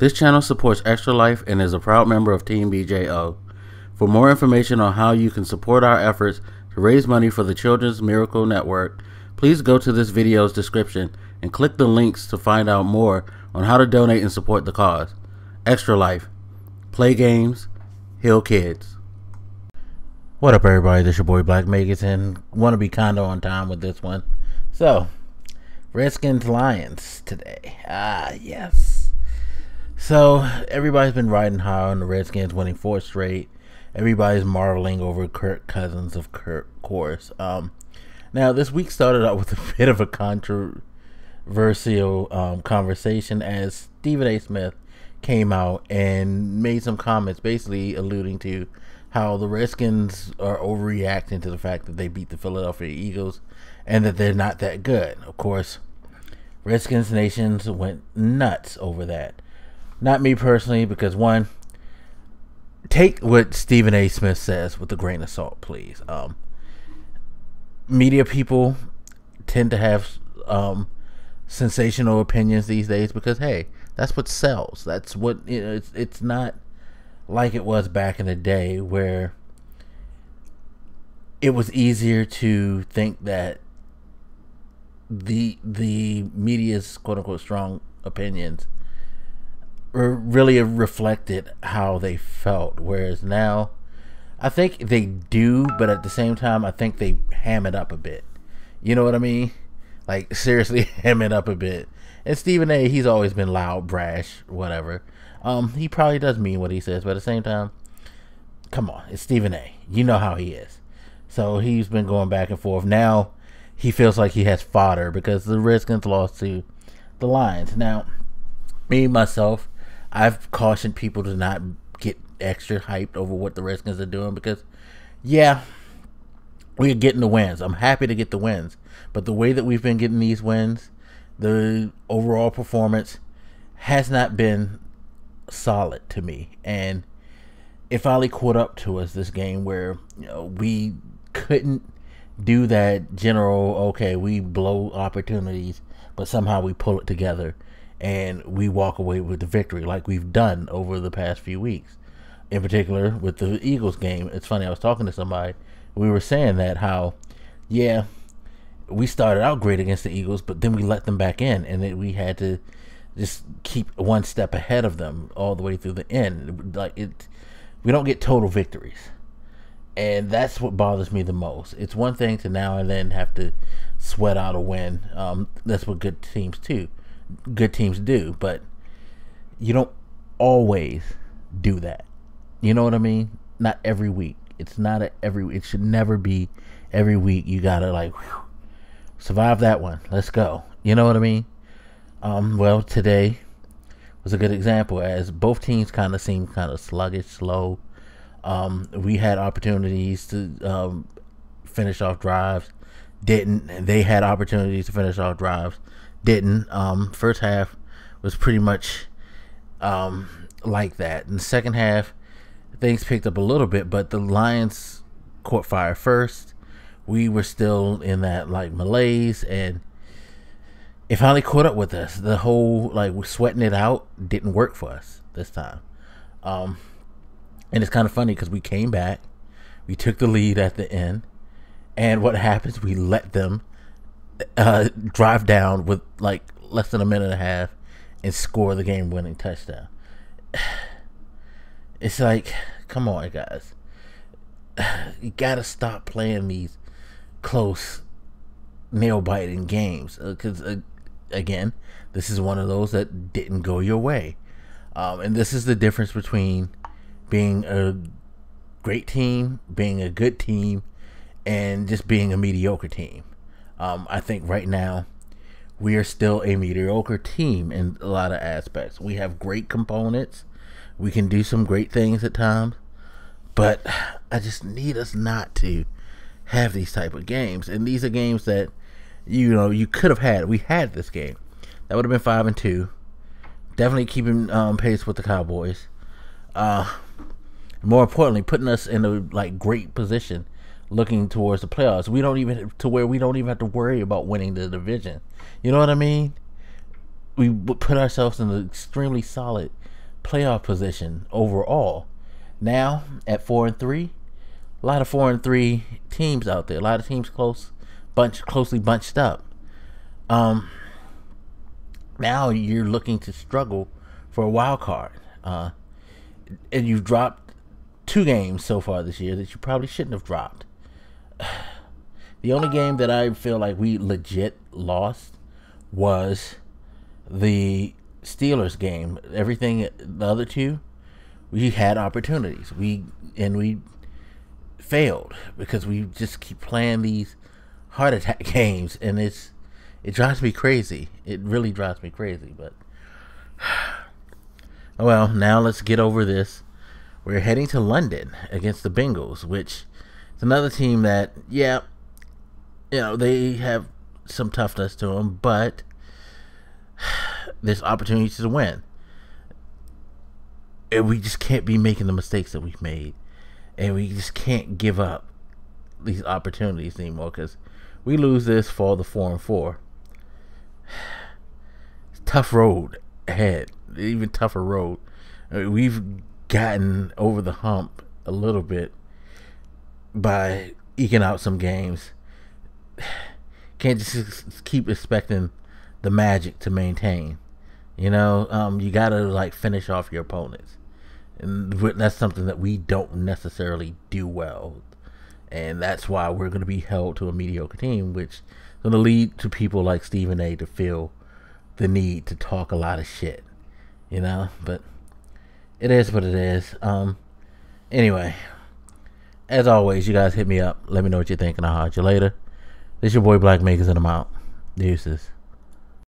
This channel supports Extra Life and is a proud member of Team BJO. For more information on how you can support our efforts to raise money for the Children's Miracle Network, please go to this video's description and click the links to find out more on how to donate and support the cause. Extra Life. Play games, heal kids. What up, everybody? This your boy Black Megas, and want to be kinda on time with this one. So, Redskins Lions today. Yes. So, everybody's been riding high on the Redskins winning 4 straight. Everybody's marveling over Kirk Cousins, of course. Now, this week started out with a bit of a controversial conversation as Stephen A. Smith came out and made some comments basically alluding to how the Redskins are overreacting to the fact that they beat the Philadelphia Eagles and that they're not that good. Of course, Redskins Nations went nuts over that. Not me personally, because one, take what Stephen A. Smith says with a grain of salt, please. Media people tend to have sensational opinions these days because, hey, that's what sells. That's what, you know, it's not like it was back in the day where it was easier to think that the media's quote-unquote strong opinions really reflected how they felt, whereas now I think they do, but at the same time I think they ham it up a bit. You know what I mean? Like, seriously, ham it up a bit. And Stephen A., he's always been loud, brash, whatever. He probably does mean what he says, but at the same time, come on, it's Stephen A. You know how he is. So he's been going back and forth. Now he feels like he has fodder because the Redskins lost to the Lions. Now, me, myself, I've cautioned people to not get extra hyped over what the Redskins are doing because, yeah, we're getting the wins. I'm happy to get the wins. But the way that we've been getting these wins, the overall performance has not been solid to me. And it finally caught up to us this game where, you know, we couldn't do that general, okay, we blow opportunities, but somehow we pull it together and we walk away with the victory like we've done over the past few weeks. In particular, with the Eagles game, it's funny, I was talking to somebody, we were saying that how, yeah, we started out great against the Eagles, but then we let them back in, and we had to just keep one step ahead of them all the way through the end. Like, we don't get total victories, and that's what bothers me the most. It's one thing to now and then have to sweat out a win. That's what good teams do, but you don't always do that. You know what I mean? Not every week. It's not it should never be every week. You gotta, like, whew, survive that one. Let's go. You know what I mean? Well, today was a good example as both teams kind of seemed kind of sluggish, slow. We had opportunities to finish off drives, didn't. They had opportunities to finish off drives, didn't. First half was pretty much like that. In the second half, things picked up a little bit, but the Lions caught fire first. We were still in that, like, malaise, and it finally caught up with us. The whole, like, we're sweating it out didn't work for us this time. And it's kind of funny because we came back, we took the lead at the end, and what happens, we let them drive down with, like, less than a minute and a half and score the game-winning touchdown. It's like, come on, guys. You gotta stop playing these close, nail-biting games. Because, again, this is one of those that didn't go your way. And this is the difference between being a great team, being a good team, and just being a mediocre team. I think right now, we are still a mediocre team in a lot of aspects. We have great components. We can do some great things at times, but I just need us not to have these type of games. And these are games that, you know, you could have had. We had this game. That would have been 5-2. Definitely keeping pace with the Cowboys. More importantly, putting us in a, like, great position looking towards the playoffs. We don't even have to worry about winning the division. You know what I mean? We put ourselves in an extremely solid playoff position overall. Now at 4-3, a lot of 4-3 teams out there. A lot of teams closely bunched up. Now you're looking to struggle for a wild card, and you've dropped 2 games so far this year that you probably shouldn't have dropped. The only game that I feel like we legit lost was the Steelers game. Everything, the other 2, we had opportunities. We failed because we just keep playing these heart attack games, and it drives me crazy. It really drives me crazy. But well, now let's get over this. We're heading to London against the Bengals, which is another team that, yeah, they have some toughness to them, but there's opportunities to win. And we just can't be making the mistakes that we've made. And we just can't give up these opportunities anymore, because we lose this for the 4-4. It's a tough road ahead. Even tougher road. I mean, we've gotten over the hump a little bit by eking out some games. Can't just keep expecting the magic to maintain. You gotta like finish off your opponents, and that's something that we don't necessarily do well, and that's why we're going to be held to a mediocre team, which is going to lead to people like Stephen A to feel the need to talk a lot of shit. But it is what it is. Anyway, as always, you guys hit me up. Let me know what you think, and I'll holler at you later. This is your boy Black Makers, and I'm out. Deuces.